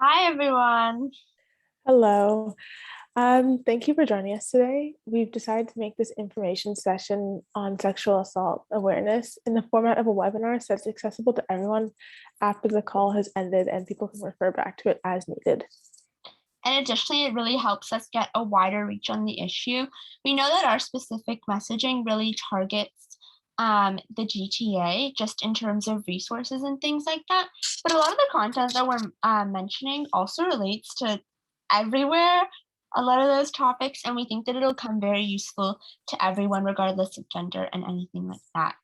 Hi, everyone. Hello. Thank you for joining us today. We've decided to make this information session on sexual assault awareness in the format of a webinar so it's accessible to everyone after the call has ended and people can refer back to it as needed. And additionally, it really helps us get a wider reach on the issue. We know that our specific messaging really targets the GTA just in terms of resources and things like that. But a lot of the content that we're mentioning also relates to everywhere, a lot of those topics, and we think that it'll come very useful to everyone, regardless of gender and anything like that.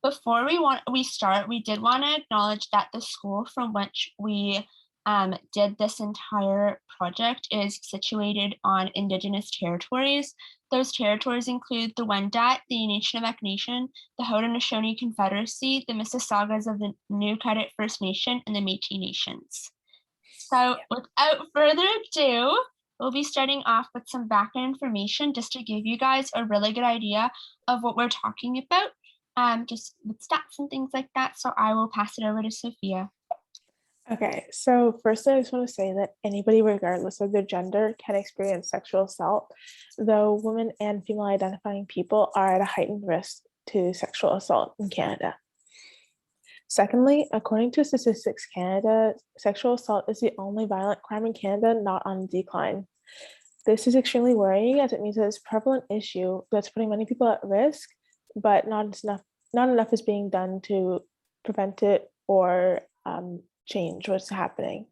Before we start, we did want to acknowledge that the school from which we did this entire project is situated on Indigenous territories. Those territories include the Wendat, the Anishinaabe Nation, the Haudenosaunee Confederacy, the Mississaugas of the New Credit First Nation, and the Métis Nations. So without further ado, we'll be starting off with some background information just to give you guys a really good idea of what we're talking about, just with stats and things like that. So I will pass it over to Sophia. Okay, so first I just want to say that anybody, regardless of their gender, can experience sexual assault, though women and female identifying people are at a heightened risk to sexual assault in Canada. Secondly, according to Statistics Canada, sexual assault is the only violent crime in Canada not on decline. This is extremely worrying as it means that it's a prevalent issue that's putting many people at risk, but not enough is being done to prevent it or change what's happening.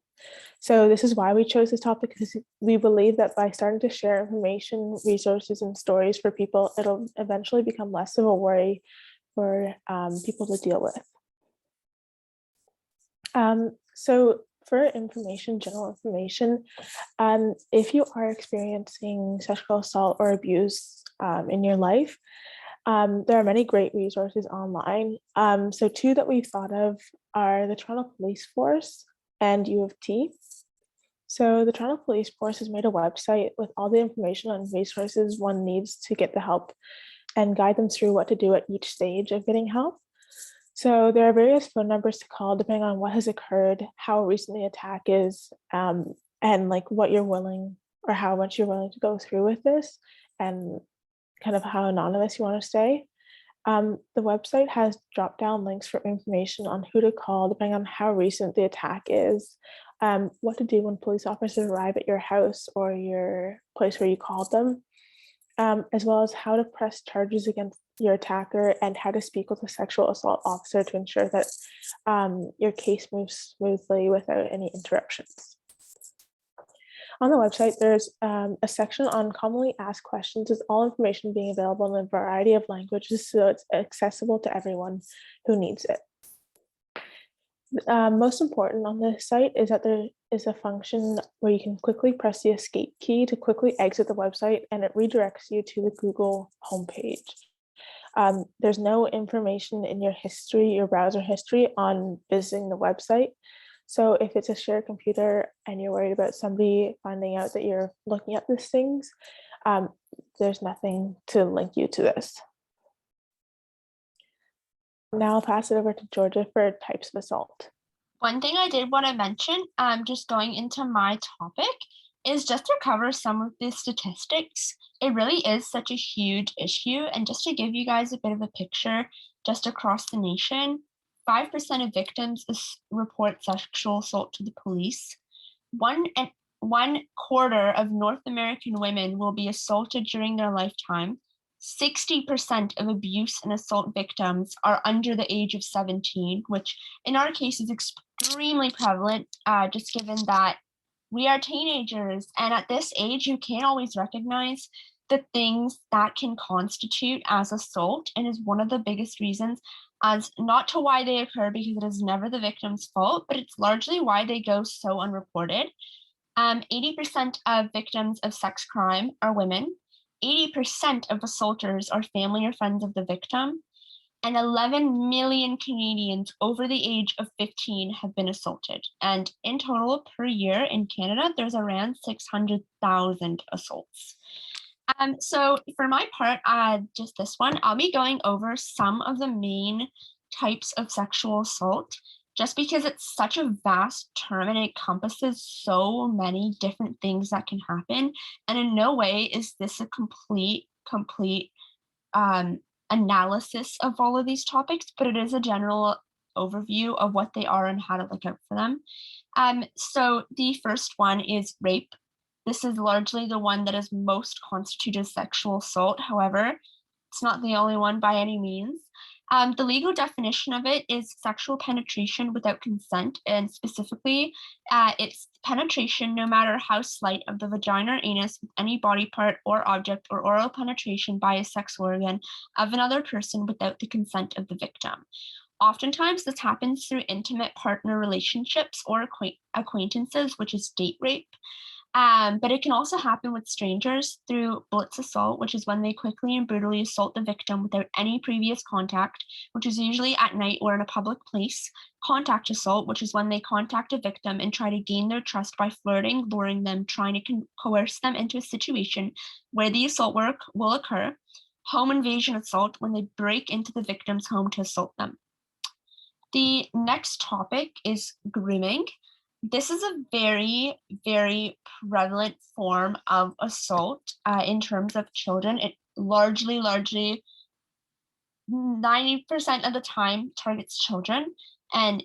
So this is why we chose this topic, because we believe that by starting to share information, resources, and stories for people, it'll eventually become less of a worry for people to deal with. So for information, general information, if you are experiencing sexual assault or abuse in your life, there are many great resources online. So two that we've thought of are the Toronto Police Force and U of T. So the Toronto Police Force has made a website with all the information and resources one needs to get the help and guide them through what to do at each stage of getting help. So there are various phone numbers to call depending on what has occurred, how recent the attack is, and like what you're willing or how much you're willing to go through with this, and kind of how anonymous you want to stay. The website has drop down links for information on who to call depending on how recent the attack is, what to do when police officers arrive at your house or your place where you called them, as well as how to press charges against your attacker and how to speak with a sexual assault officer to ensure that your case moves smoothly without any interruptions. On the website, there's a section on commonly asked questions with all information being available in a variety of languages so it's accessible to everyone who needs it. Most important on this site is that there is a function where you can quickly press the escape key to quickly exit the website, and it redirects you to the Google homepage. There's no information in your history, your browser history on visiting the website. So if it's a shared computer and you're worried about somebody finding out that you're looking at these things, there's nothing to link you to this. Now I'll pass it over to Georgia for types of assault. One thing I did want to mention, just going into my topic, is just to cover some of the statistics. It really is such a huge issue. And just to give you guys a bit of a picture, just across the nation, 5% of victims report sexual assault to the police. One quarter of North American women will be assaulted during their lifetime. 60% of abuse and assault victims are under the age of 17, which in our case is extremely prevalent, just given that we are teenagers. And at this age, you can't always recognize the things that can constitute as assault, and is one of the biggest reasons as not to why they occur, because it is never the victim's fault, but it's largely why they go so unreported. 80% of victims of sex crime are women. 80% of assaulters are family or friends of the victim, and 11 million Canadians over the age of 15 have been assaulted. And in total, per year in Canada, there's around 600,000 assaults. So for my part, just this one, I'll be going over some of the main types of sexual assault. just because it's such a vast term and it encompasses so many different things that can happen. And in no way is this a complete um, analysis of all of these topics, but it is a general overview of what they are and how to look out for them. So the first one is rape. This is largely the one that is most constituted sexual assault. However, it's not the only one by any means. The legal definition of it is sexual penetration without consent, and specifically, it's penetration, no matter how slight, of the vagina or anus with any body part or object, or oral penetration by a sex organ of another person without the consent of the victim. Oftentimes, this happens through intimate partner relationships or acquaintances, which is date rape. But it can also happen with strangers through blitz assault, which is when they quickly and brutally assault the victim without any previous contact, which is usually at night or in a public place. Contact assault, which is when they contact a victim and try to gain their trust by flirting, luring them, trying to coerce them into a situation where the assault work will occur. Home invasion assault, when they break into the victim's home to assault them. The next topic is grooming. This is a very, very prevalent form of assault in terms of children. It largely 90% of the time targets children, and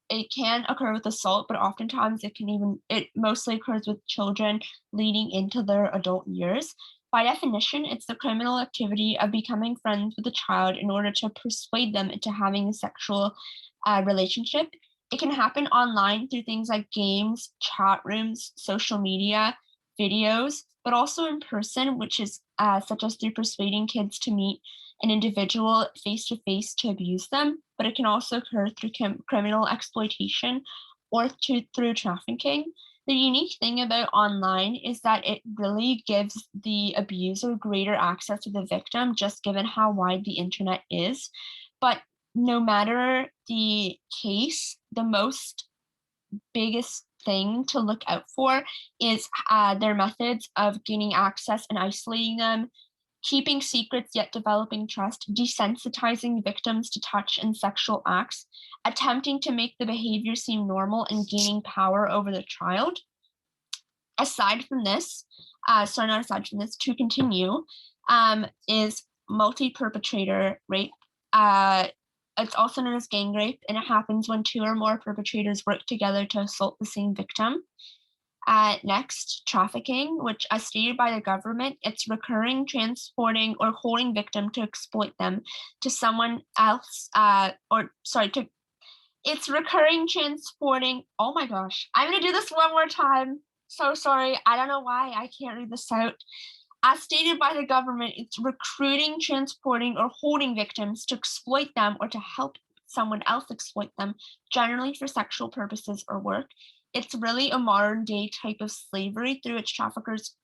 it can occur with assault, but oftentimes it mostly occurs with children leading into their adult years. By definition, it's the criminal activity of becoming friends with a child in order to persuade them into having a sexual relationship. It can happen online through things like games, chat rooms, social media, videos, but also in person, which is such as through persuading kids to meet an individual face to face to abuse them. But it can also occur through criminal exploitation or through trafficking. The unique thing about online is that it really gives the abuser greater access to the victim, just given how wide the internet is. But no matter the case, the most biggest thing to look out for is their methods of gaining access and isolating them, keeping secrets yet developing trust, desensitizing victims to touch and sexual acts, attempting to make the behavior seem normal, and gaining power over the child. Aside from this, not aside from this, to continue, is multi-perpetrator rape. It's also known as gang rape, and it happens when two or more perpetrators work together to assault the same victim. Next, trafficking, which, as stated by the government, it's recurring transporting or holding victim to exploit them to someone else, it's recurring transporting. Oh my gosh, I'm gonna do this one more time. So sorry, I don't know why I can't read this out. As stated by the government, it's recruiting, transporting, or holding victims to exploit them or to help someone else exploit them, generally for sexual purposes or work. It's really a modern day type of slavery through which traffickers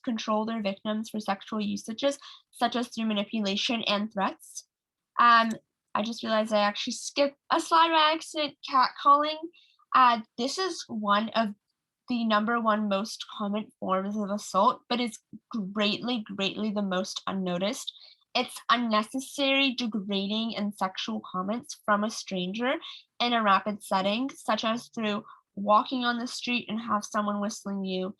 control their victims for sexual usages, such as through manipulation and threats. I just realized I actually skipped a slide by accident. Catcalling. This is one of the number one most common forms of assault, but it's greatly the most unnoticed. It's unnecessary, degrading, and sexual comments from a stranger in a rapid setting, such as through walking on the street and have someone whistling you,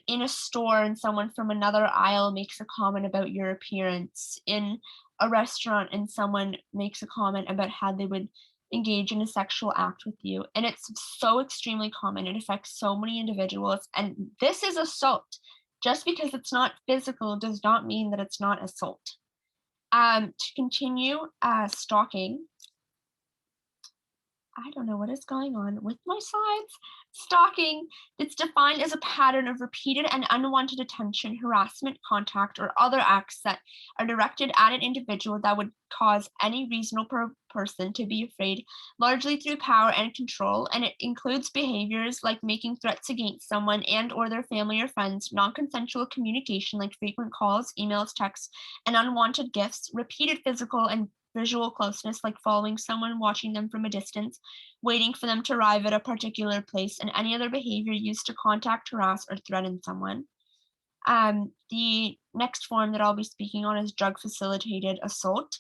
in a store and someone from another aisle makes a comment about your appearance, in a restaurant and someone makes a comment about how they would engage in a sexual act with you. And it's so extremely common. It affects so many individuals. And this is assault. Just because it's not physical does not mean that it's not assault. To continue, stalking. I don't know what is going on with my slides. Stalking, it's defined as a pattern of repeated and unwanted attention, harassment, contact, or other acts that are directed at an individual that would cause any reasonable person to be afraid, largely through power and control, and it includes behaviors like making threats against someone and or their family or friends, non-consensual communication like frequent calls, emails, texts, and unwanted gifts, repeated physical and visual closeness like following someone, watching them from a distance, waiting for them to arrive at a particular place, and any other behavior used to contact, harass, or threaten someone. The next form that I'll be speaking on is drug facilitated assault.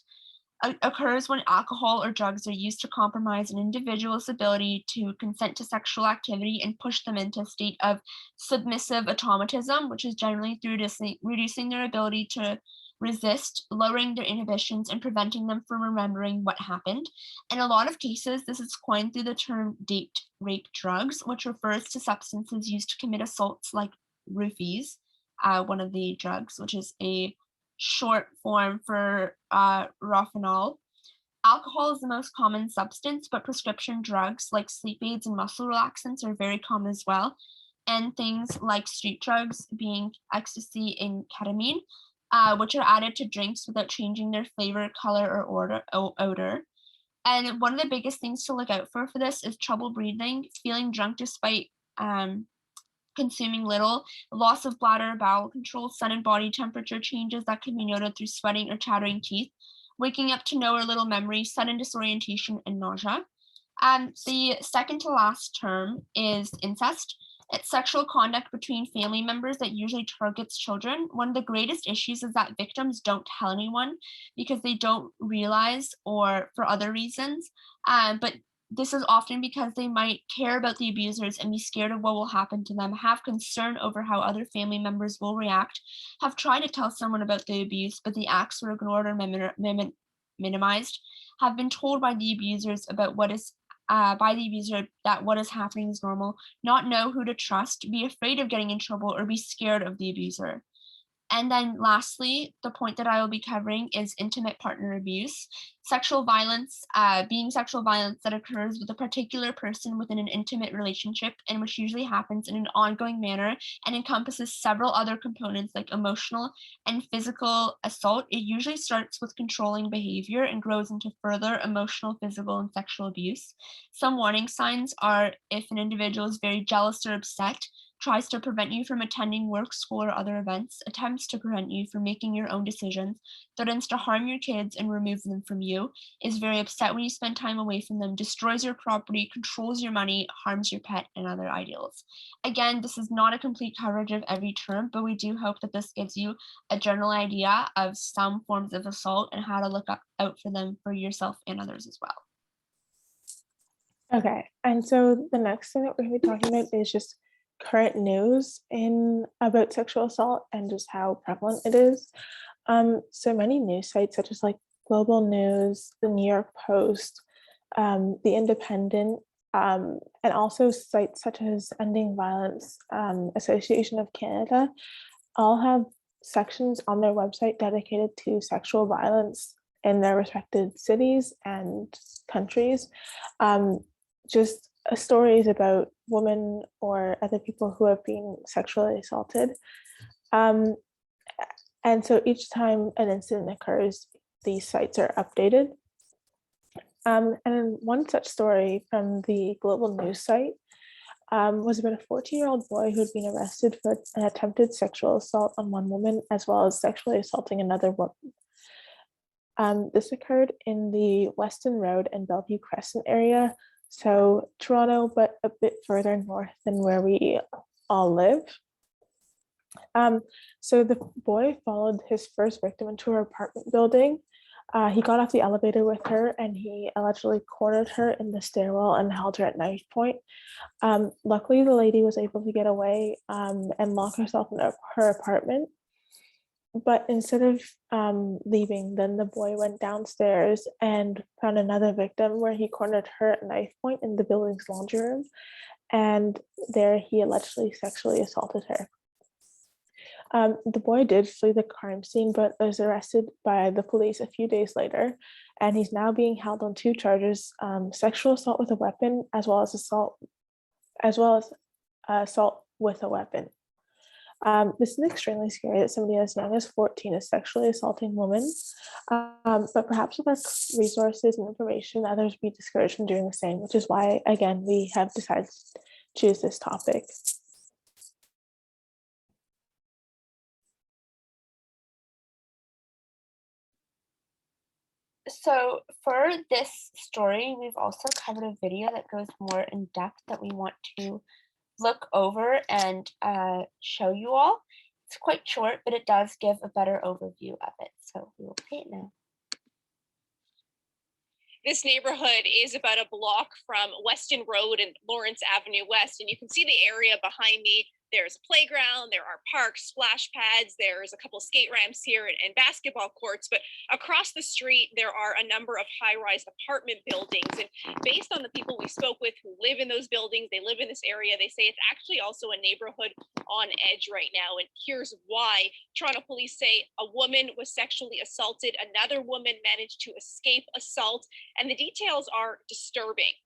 occurs when alcohol or drugs are used to compromise an individual's ability to consent to sexual activity and push them into a state of submissive automatism, which is generally through reducing their ability to resist, lowering their inhibitions, and preventing them from remembering what happened. In a lot of cases, this is coined through the term date rape drugs, which refers to substances used to commit assaults like roofies, one of the drugs, which is a short form for Rofinol. Alcohol is the most common substance, but prescription drugs like sleep aids and muscle relaxants are very common as well. And things like street drugs, being ecstasy and ketamine, which are added to drinks without changing their flavor, color, or odor. And one of the biggest things to look out for this is trouble breathing, feeling drunk despite consuming little, loss of bladder, bowel control, sudden body temperature changes that can be noted through sweating or chattering teeth, waking up to no or little memory, sudden disorientation, and nausea. The second to last term is incest. It's sexual conduct between family members that usually targets children. One of the greatest issues is that victims don't tell anyone because they don't realize or for other reasons. But this is often because they might care about the abusers and be scared of what will happen to them, have concern over how other family members will react, have tried to tell someone about the abuse, but the acts were ignored or minimized, have been told by the abusers about what is by the abuser that what is happening is normal, not know who to trust, be afraid of getting in trouble, or be scared of the abuser. And then lastly, the point that I will be covering is intimate partner abuse. Sexual violence, being sexual violence that occurs with a particular person within an intimate relationship and which usually happens in an ongoing manner and encompasses several other components like emotional and physical assault. It usually starts with controlling behavior and grows into further emotional, physical, and sexual abuse. Some warning signs are if an individual is very jealous or upset, tries to prevent you from attending work, school, or other events, attempts to prevent you from making your own decisions, threatens to harm your kids and remove them from you, is very upset when you spend time away from them, destroys your property, controls your money, harms your pet, and other ideals. Again, this is not a complete coverage of every term, but we do hope that this gives you a general idea of some forms of assault and how to look out for them for yourself and others as well. Okay, and so the next thing that we're going to be talking about is just current news in about sexual assault and just how prevalent it is. So many news sites such as like Global News, the New York Post, the Independent, and also sites such as Ending Violence Association of Canada all have sections on their website dedicated to sexual violence in their respective cities and countries. Just stories about women or other people who have been sexually assaulted. And so each time an incident occurs, these sites are updated. And one such story from the Global News site was about a 14-year-old boy who had been arrested for an attempted sexual assault on one woman, as well as sexually assaulting another woman. This occurred in the Weston Road and Bellevue Crescent area, so Toronto, but a bit further north than where we all live. So the boy followed his first victim into her apartment building. He got off the elevator with her and he allegedly cornered her in the stairwell and held her at knife point. Luckily, the lady was able to get away and lock herself in her apartment. But instead of leaving, then the boy went downstairs and found another victim where he cornered her at knife point in the building's laundry room. And there he allegedly sexually assaulted her. The boy did flee the crime scene, but was arrested by the police a few days later. And he's now being held on 2 charges, sexual assault with a weapon, as well as assault with a weapon. This is extremely scary that somebody as young as 14 is sexually assaulting women, but perhaps with our resources and information, others would be discouraged from doing the same, which is why, again, we have decided to choose this topic. So for this story, we've also covered a video that goes more in depth that we want to look over and show you all. It's quite short, but it does give a better overview of it. So we will play it now. This neighborhood is about a block from Weston Road and Lawrence Avenue West, and you can see the area behind me. There's a playground, there are parks, splash pads, there's a couple skate ramps here and basketball courts, but across the street, there are a number of high-rise apartment buildings. And based on the people we spoke with who live in those buildings, they live in this area, they say it's actually also a neighborhood on edge right now. And here's why. Toronto police say a woman was sexually assaulted, another woman managed to escape assault, and the details are disturbing.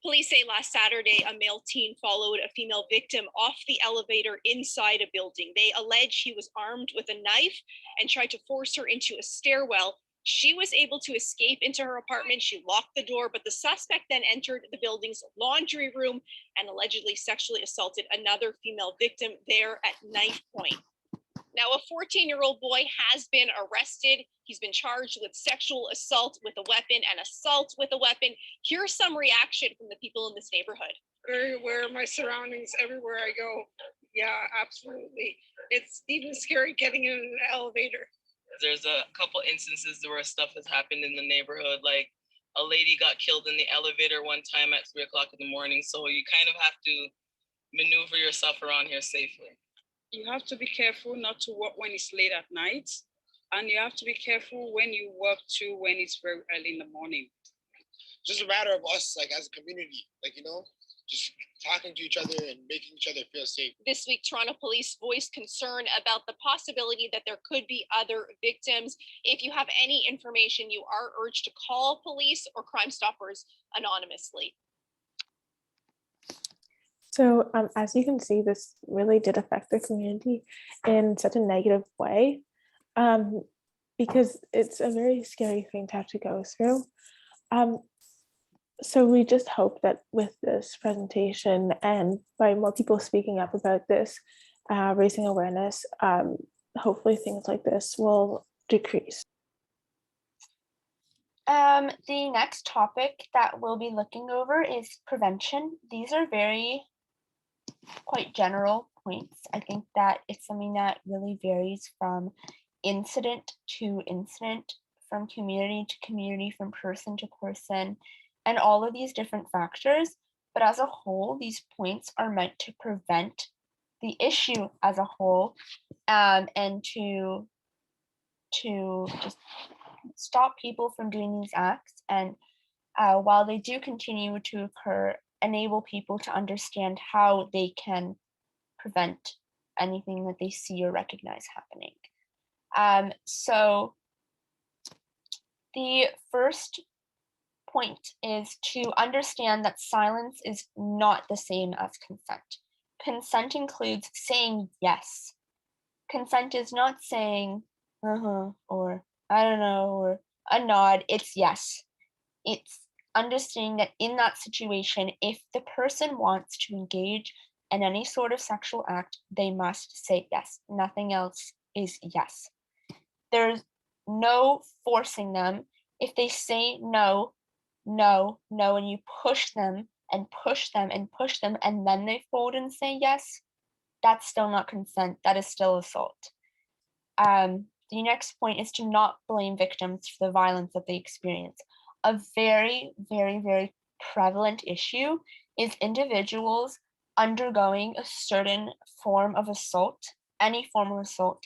Police say last Saturday, a male teen followed a female victim off the elevator inside a building. They allege he was armed with a knife and tried to force her into a stairwell. She was able to escape into her apartment. She locked the door, but the suspect then entered the building's laundry room and allegedly sexually assaulted another female victim there at knife point. Now, a 14-year-old boy has been arrested. He's been charged with sexual assault with a weapon and assault with a weapon. Here's some reaction from the people in this neighborhood. Very aware of my surroundings everywhere I go. Yeah, absolutely. It's even scary getting in an elevator. There's a couple instances where stuff has happened in the neighborhood, like a lady got killed in the elevator one time at 3 o'clock in the morning. So you kind of have to maneuver yourself around here safely. You have to be careful not to walk when it's late at night. And you have to be careful when you walk too when it's very early in the morning. Just a matter of us, like as a community, just talking to each other and making each other feel safe. This week, Toronto police voiced concern about the possibility that there could be other victims. If you have any information, you are urged to call police or Crime Stoppers anonymously. So as you can see, this really did affect the community in such a negative way, because it's a very scary thing to have to go through. So we just hope that with this presentation and by more people speaking up about this, raising awareness, hopefully things like this will decrease. The next topic that we'll be looking over is prevention. These are quite general points. I think that it's something that really varies from incident to incident, from community to community, from person to person, and all of these different factors. But as a whole, these points are meant to prevent the issue as a whole, and to just stop people from doing these acts. And while they do continue to occur, enable people to understand how they can prevent anything that they see or recognize happening. So the first point is to understand that silence is not the same as consent. Consent includes saying yes. Consent is not saying or I don't know, or a nod. It's yes. It's understanding that in that situation, if the person wants to engage in any sort of sexual act, they must say yes. Nothing else is yes. There's no forcing them. If they say no, no, no, and you push them and push them and push them, and then they fold and say yes, that's still not consent. That is still assault. The next point is to not blame victims for the violence that they experience. A very, very, very prevalent issue is individuals undergoing a certain form of assault, any form of assault,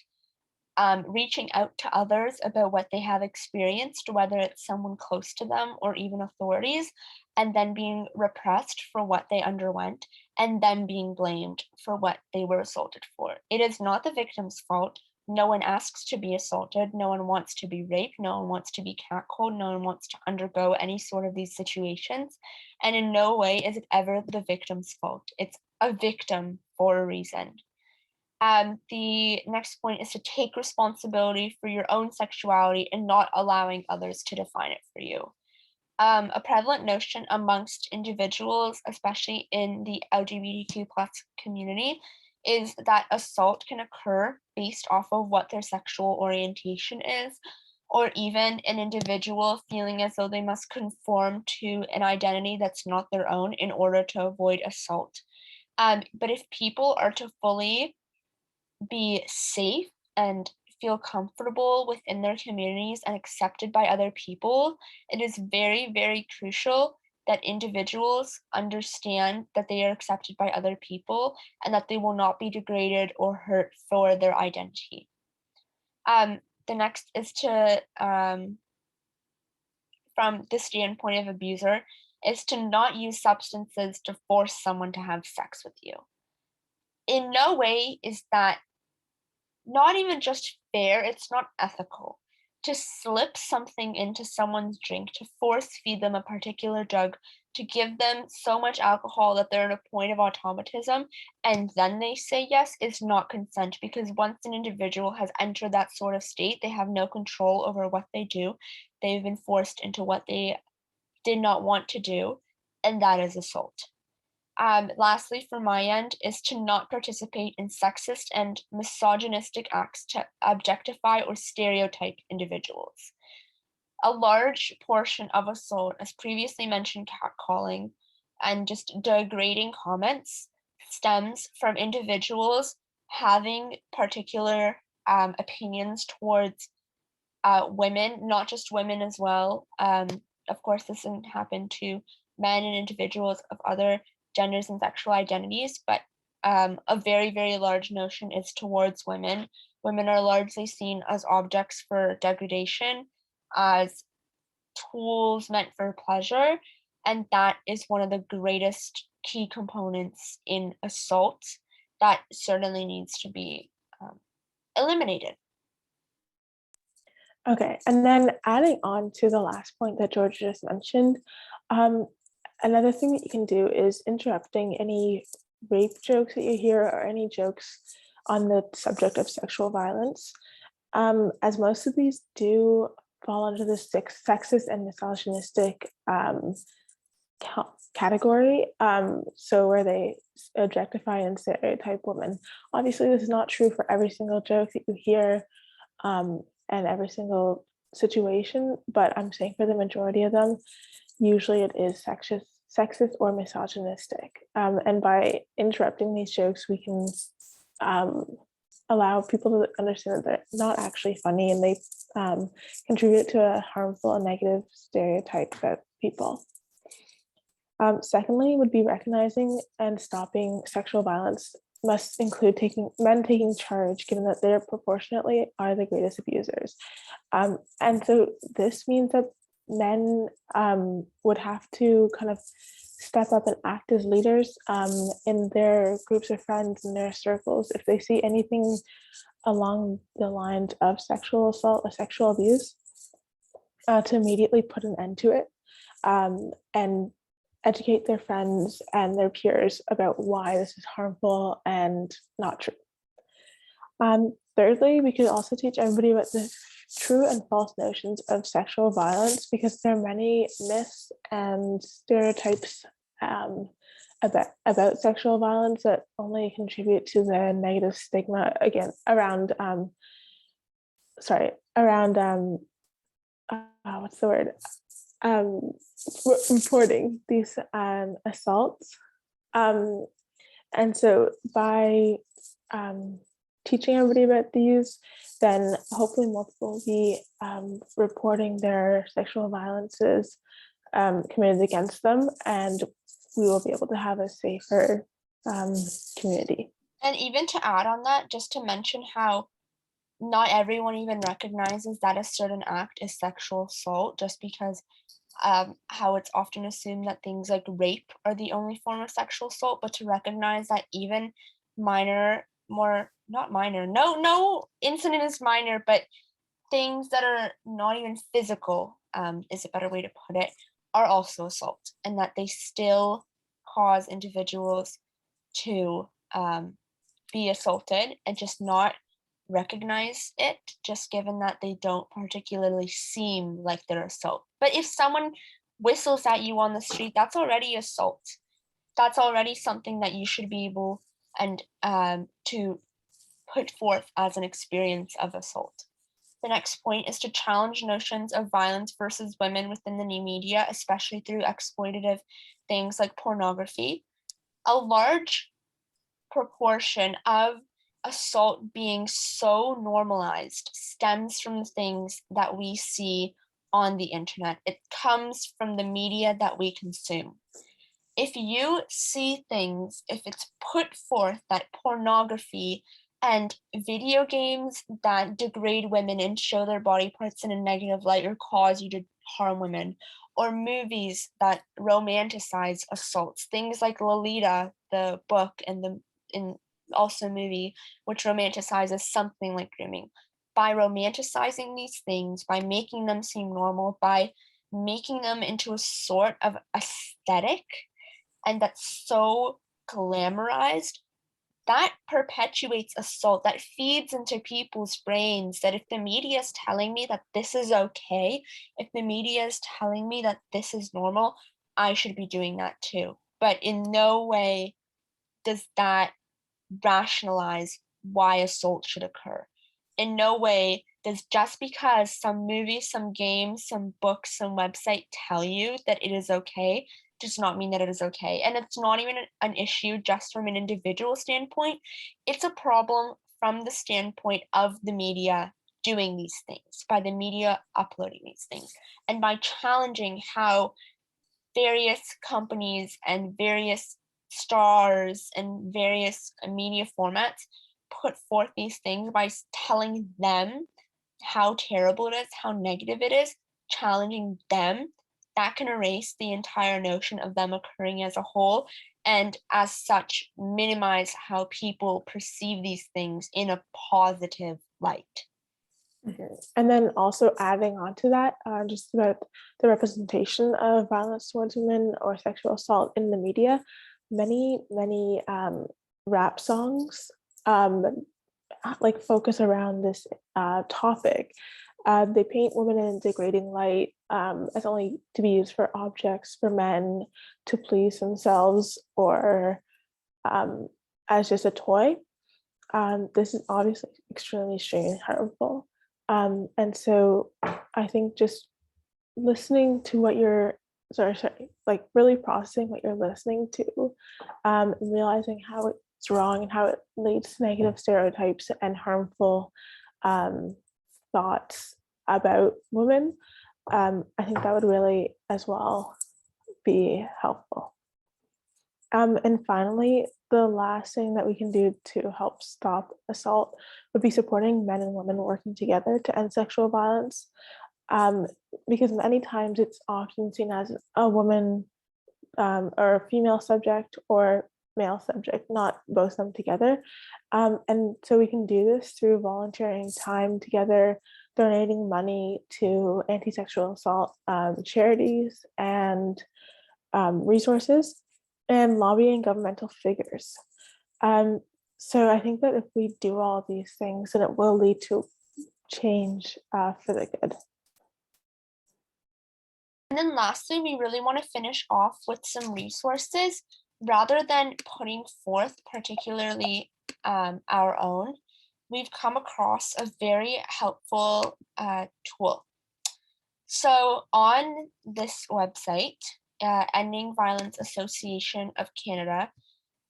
reaching out to others about what they have experienced, whether it's someone close to them or even authorities, and then being repressed for what they underwent, and then being blamed for what they were assaulted for. It is not the victim's fault. No one asks to be assaulted. No one wants to be raped. No one wants to be catcalled. No one wants to undergo any sort of these situations. And in no way is it ever the victim's fault. It's a victim for a reason. The next point is to take responsibility for your own sexuality and not allowing others to define it for you. A prevalent notion amongst individuals, especially in the LGBTQ+ community, is that assault can occur based off of what their sexual orientation is, or even an individual feeling as though they must conform to an identity that's not their own in order to avoid assault. But if people are to fully be safe and feel comfortable within their communities and accepted by other people, it is very, very crucial that individuals understand that they are accepted by other people and that they will not be degraded or hurt for their identity. The next is to, from the standpoint of abuser, is to not use substances to force someone to have sex with you. In no way is that not even just fair, it's not ethical. To slip something into someone's drink, to force feed them a particular drug, to give them so much alcohol that they're at a point of automatism, and then they say yes, is not consent, because once an individual has entered that sort of state, they have no control over what they do. They've been forced into what they did not want to do, and that is assault. Lastly, from my end, is to not participate in sexist and misogynistic acts to objectify or stereotype individuals. A large portion of assault, as previously mentioned, catcalling and just degrading comments, stems from individuals having particular opinions towards women, not just women as well. Of course, this can happen to men and individuals of other genders and sexual identities, but a very, very large notion is towards women. Women are largely seen as objects for degradation, as tools meant for pleasure, and that is one of the greatest key components in assault that certainly needs to be eliminated. Okay, and then adding on to the last point that George just mentioned, another thing that you can do is interrupting any rape jokes that you hear or any jokes on the subject of sexual violence, as most of these do fall under the sexist and misogynistic category, so where they objectify and stereotype women. Obviously, this is not true for every single joke that you hear and every single situation, but I'm saying for the majority of them, usually it is sexist or misogynistic. And by interrupting these jokes, we can allow people to understand that they're not actually funny and they contribute to a harmful and negative stereotype about people. Secondly, would be recognizing and stopping sexual violence must include men taking charge, given that they proportionately are the greatest abusers. And so this means that men would have to kind of step up and act as leaders in their groups of friends and their circles if they see anything along the lines of sexual assault or sexual abuse, to immediately put an end to it and educate their friends and their peers about why this is harmful and not true. Thirdly, we could also teach everybody about the true and false notions of sexual violence, because there are many myths and stereotypes about sexual violence that only contribute to the negative stigma, again, around what's the word? Reporting these assaults. And so by teaching everybody about these, then hopefully more people will be reporting their sexual violences committed against them, and we will be able to have a safer community. And even to add on that, just to mention how not everyone even recognizes that a certain act is sexual assault, just because how it's often assumed that things like rape are the only form of sexual assault, but to recognize that even no incident is minor, but things that are not even physical, is a better way to put it, are also assault, and that they still cause individuals to be assaulted and just not recognize it, just given that they don't particularly seem like they're assault. But if someone whistles at you on the street, that's already assault. That's already something that you should be able and to put forth as an experience of assault. The next point is to challenge notions of violence versus women within the new media, especially through exploitative things like pornography. A large proportion of assault being so normalized stems from the things that we see on the internet. It comes from the media that we consume. If you see things, if it's put forth that pornography and video games that degrade women and show their body parts in a negative light or cause you to harm women, or movies that romanticize assaults, things like Lolita, the book, and also movie, which romanticizes something like grooming. By romanticizing these things, by making them seem normal, by making them into a sort of aesthetic, and that's so glamorized, that perpetuates assault, that feeds into people's brains that if the media is telling me that this is okay, if the media is telling me that this is normal, I should be doing that too. But in no way does that rationalize why assault should occur. In no way does just because some movies, some games, some books, some website tell you that it is okay, does not mean that it is okay. And it's not even an issue just from an individual standpoint. It's a problem from the standpoint of the media doing these things, by the media uploading these things, and by challenging how various companies and various stars and various media formats put forth these things by telling them how terrible it is, how negative it is, challenging them, that can erase the entire notion of them occurring as a whole, and as such minimize how people perceive these things in a positive light. And then also adding on to that, just about the representation of violence towards women or sexual assault in the media, many rap songs like focus around this topic. They paint women in a degrading light as only to be used for objects for men to please themselves, or as just a toy. This is obviously extremely extremely harmful. And so I think just listening to what you're like really processing what you're listening to, and realizing how it's wrong and how it leads to negative stereotypes and harmful thoughts about women, I think that would really as well be helpful. And finally, the last thing that we can do to help stop assault would be supporting men and women working together to end sexual violence. Because many times it's often seen as a woman or a female subject or male subject, not both of them together. And so we can do this through volunteering time together, donating money to anti-sexual assault charities and resources, and lobbying governmental figures. So I think that if we do all of these things, then it will lead to change for the good. And then lastly, we really want to finish off with some resources rather than putting forth particularly our own. We've come across a very helpful tool. So on this website, Ending Violence Association of Canada,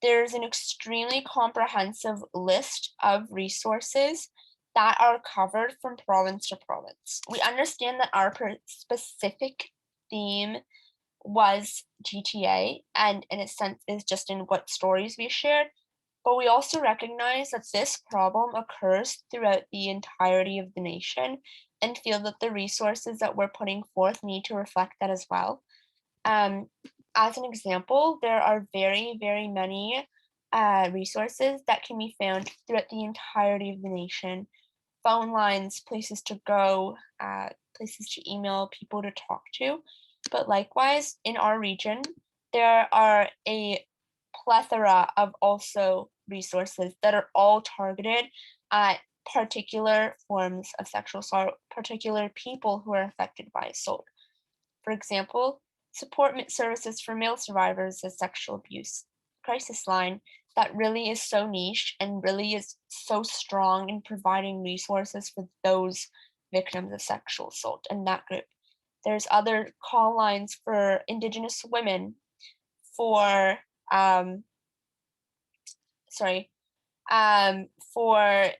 there's an extremely comprehensive list of resources that are covered from province to province. We understand that our specific theme was GTA, and in a sense is just in what stories we shared, but we also recognize that this problem occurs throughout the entirety of the nation and feel that the resources that we're putting forth need to reflect that as well. As an example, there are very, very many resources that can be found throughout the entirety of the nation. Phone lines, places to go, places to email, people to talk to. But likewise, in our region, there are a plethora of also resources that are all targeted at particular forms of sexual assault, particular people who are affected by assault. For example, support services for male survivors of sexual abuse, crisis line that really is so niche and really is so strong in providing resources for those victims of sexual assault in that group. There's other call lines for Indigenous women, for for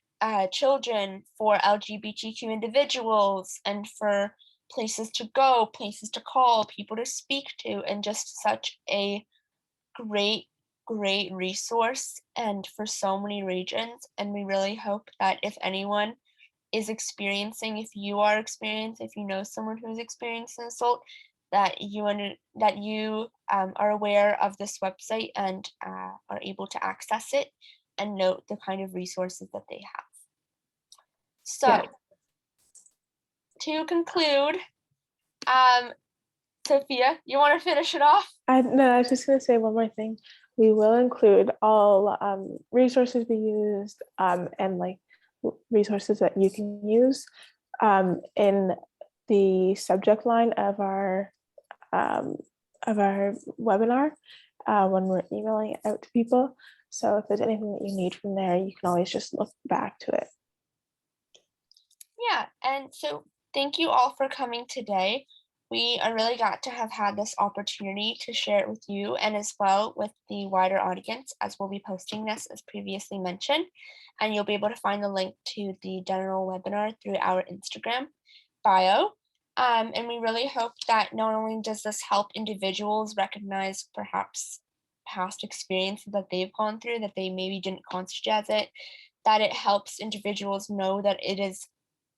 children, for LGBTQ individuals, and for places to go, places to call, people to speak to, and just such a great resource and for so many regions. And we really hope that if anyone is experiencing, if you are experiencing, if you know someone who's experiencing assault, that you are aware of this website and are able to access it and note the kind of resources that they have. So Yeah. to conclude, Sophia, you want to finish it off? No, I was just going to say one more thing. We will include all resources we used and like resources that you can use in the subject line of our webinar when we're emailing it out to people. So if there's anything that you need from there, you can always just look back to it. Yeah, and so thank you all for coming today. We are really glad to have had this opportunity to share it with you and as well with the wider audience, as we'll be posting this as previously mentioned. And you'll be able to find the link to the general webinar through our Instagram bio. And we really hope that not only does this help individuals recognize perhaps past experiences that they've gone through that they maybe didn't constitute as it, that it helps individuals know that it is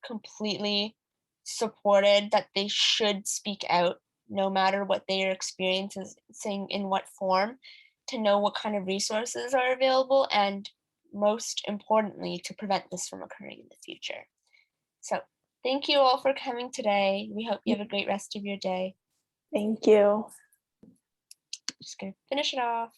completely supported, that they should speak out no matter what they are experiencing in what form, to know what kind of resources are available, and most importantly, to prevent this from occurring in the future. So thank you all for coming today. We hope you have a great rest of your day. Thank you. Just gonna finish it off.